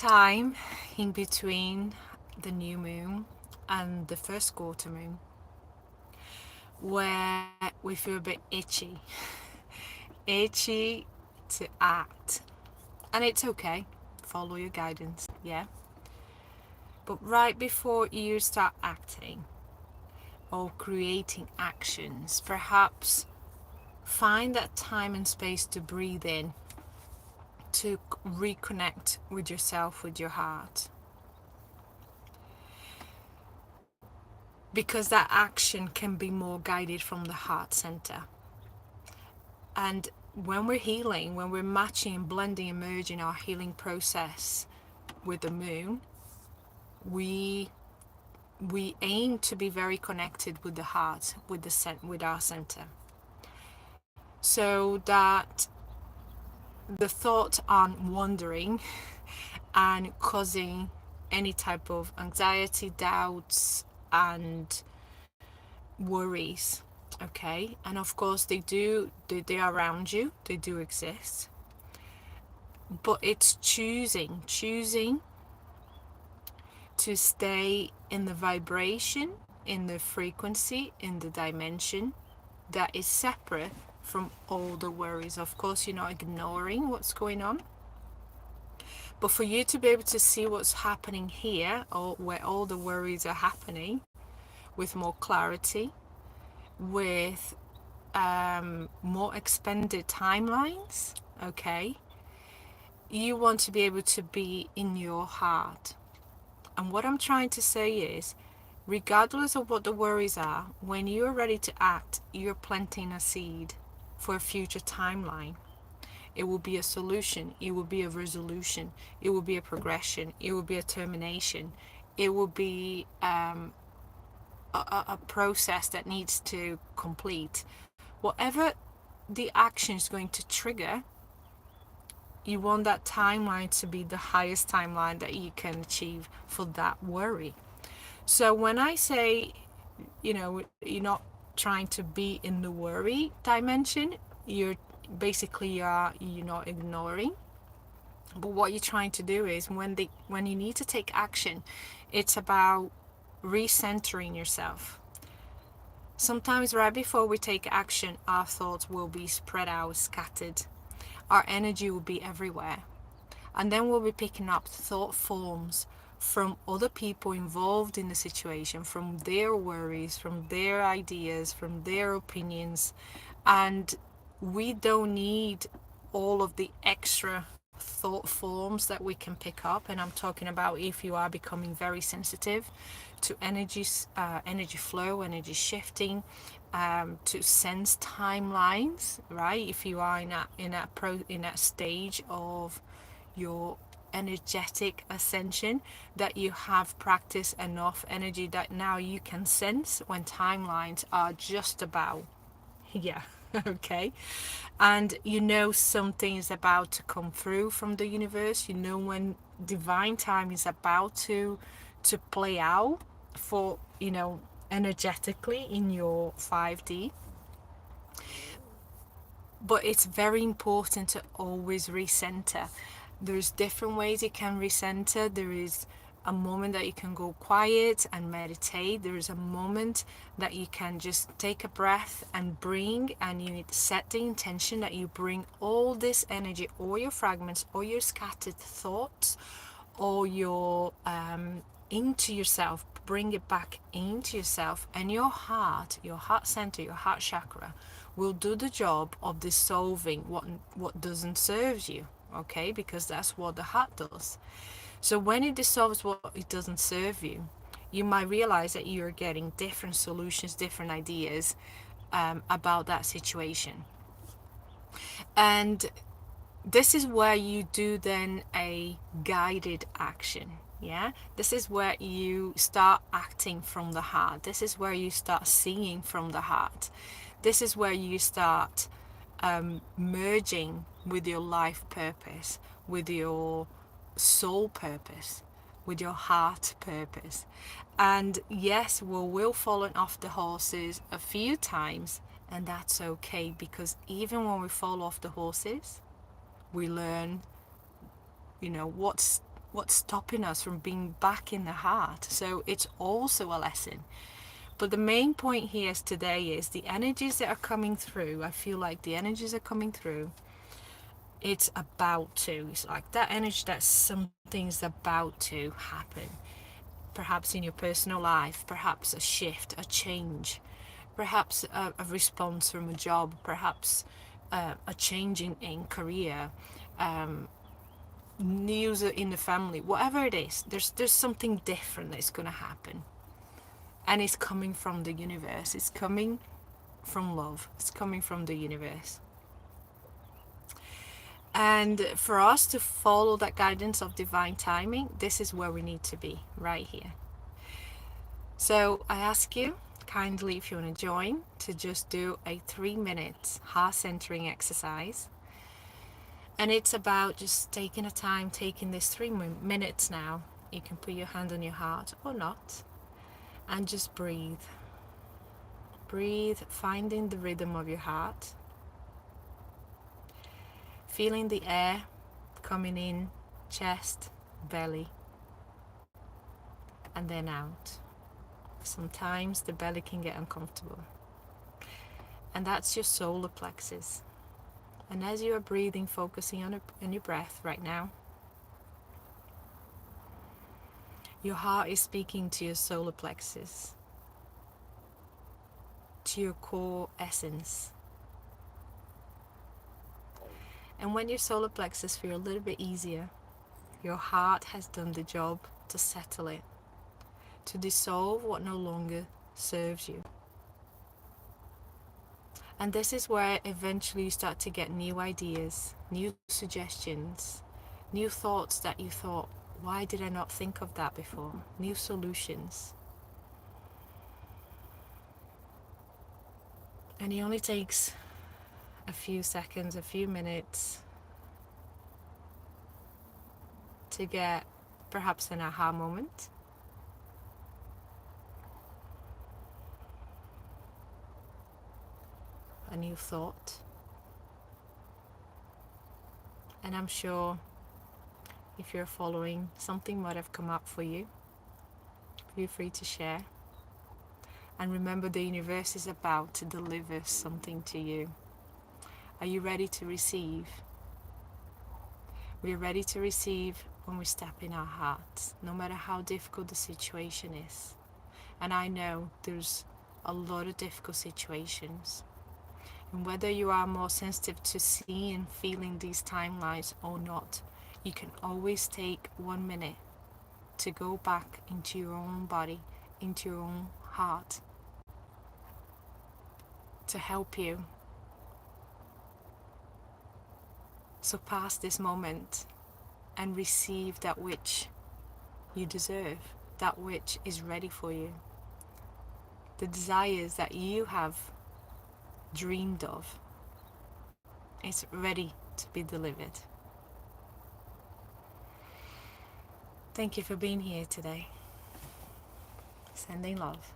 time in between the new moon and the first quarter moon where we feel a bit itchy to act. And it's okay, follow your guidance, yeah? But right before you start acting or creating actions, perhaps find that time and space to breathe in, to reconnect with yourself, with your heart. Because that action can be more guided from the heart center. And when we're healing, when we're matching, blending, and merging our healing process with the moon, we aim to be very connected with the heart, with our center, so that the thoughts aren't wandering and causing any type of anxiety, doubts, and worries. Okay, and of course they are around you, they do exist, but it's choosing to stay in the vibration, in the frequency, in the dimension that is separate from all the worries. Of course, you're not ignoring what's going on, but for you to be able to see what's happening here, or where all the worries are happening, with more clarity, with more expanded timelines, okay, you want to be able to be in your heart. And what I'm trying to say is, regardless of what the worries are, when you're ready to act, you're planting a seed for a future timeline. It will be a solution, it will be a resolution, it will be a progression, it will be a termination, it will be a process that needs to complete. Whatever the action is going to trigger, you want that timeline to be the highest timeline that you can achieve for that worry. So when I say, you're not trying to be in the worry dimension, you're basically you're not ignoring. But what you're trying to do is, when you need to take action, it's about recentering yourself. Sometimes right before we take action, our thoughts will be spread out, scattered. Our energy will be everywhere. And then we'll be picking up thought forms from other people involved in the situation, from their worries, from their ideas, from their opinions. And we don't need all of the extra thought forms that we can pick up. And I'm talking about if you are becoming very sensitive to energy flow, energy shifting, to sense timelines, right? If you are in that stage of your energetic ascension, that you have practiced enough energy that now you can sense when timelines are just about, yeah, okay, and something is about to come through from the universe. When divine time is about to play out for energetically in your 5D. But it's very important to always recenter. There's different ways you can recenter. There is a moment that you can go quiet and meditate. There is a moment that you can just take a breath and you need to set the intention that you bring all this energy, all your fragments, all your scattered thoughts, all your into yourself. Bring it back into yourself, and your heart center, your heart chakra will do the job of dissolving what doesn't serve you, okay? Because that's what the heart does. So when it dissolves what it doesn't serve you, you might realize that you're getting different solutions, different ideas about that situation. And this is where you do then a guided action. Yeah, this is where you start acting from the heart. This is where you start seeing from the heart. This is where you start merging with your life purpose, with your soul purpose, with your heart purpose. And yes, we will fallen off the horses a few times, and that's okay, because even when we fall off the horses, we learn, what's stopping us from being back in the heart. So it's also a lesson. But the main point here today is the energies that are coming through. I feel like the energies are coming through. It's about to. It's like that energy that something's about to happen. Perhaps in your personal life, perhaps a shift, a change, perhaps a response from a job, perhaps a change in career, news in the family, whatever it is, there's something different that's going to happen. And it's coming from the universe. It's coming from love. It's coming from the universe. And for us to follow that guidance of divine timing, this is where we need to be, right here. So I ask you kindly, if you want to join, to just do a 3-minute heart centering exercise. And it's about just taking a time, taking this 3 minutes now. You can put your hand on your heart or not, and just breathe. Breathe, finding the rhythm of your heart. Feeling the air coming in, chest, belly, and then out. Sometimes the belly can get uncomfortable. And that's your solar plexus. And as you are breathing, focusing on your breath right now, your heart is speaking to your solar plexus, to your core essence. And when your solar plexus feels a little bit easier, your heart has done the job to settle it, to dissolve what no longer serves you. And this is where eventually you start to get new ideas, new suggestions, new thoughts that you thought, why did I not think of that before? New solutions. And it only takes a few seconds, a few minutes to get perhaps an aha moment. A new thought. And I'm sure if you're following, something might have come up for you. Feel free to share. And remember, the universe is about to deliver something to you. Are you ready to receive? We're ready to receive when we step in our hearts, no matter how difficult the situation is. And I know there's a lot of difficult situations. And whether you are more sensitive to seeing and feeling these timelines or not, you can always take 1 minute to go back into your own body, into your own heart, to help you surpass this moment and receive that which you deserve, that which is ready for you, the desires that you have dreamed of. It's ready to be delivered. Thank you for being here today. Sending love.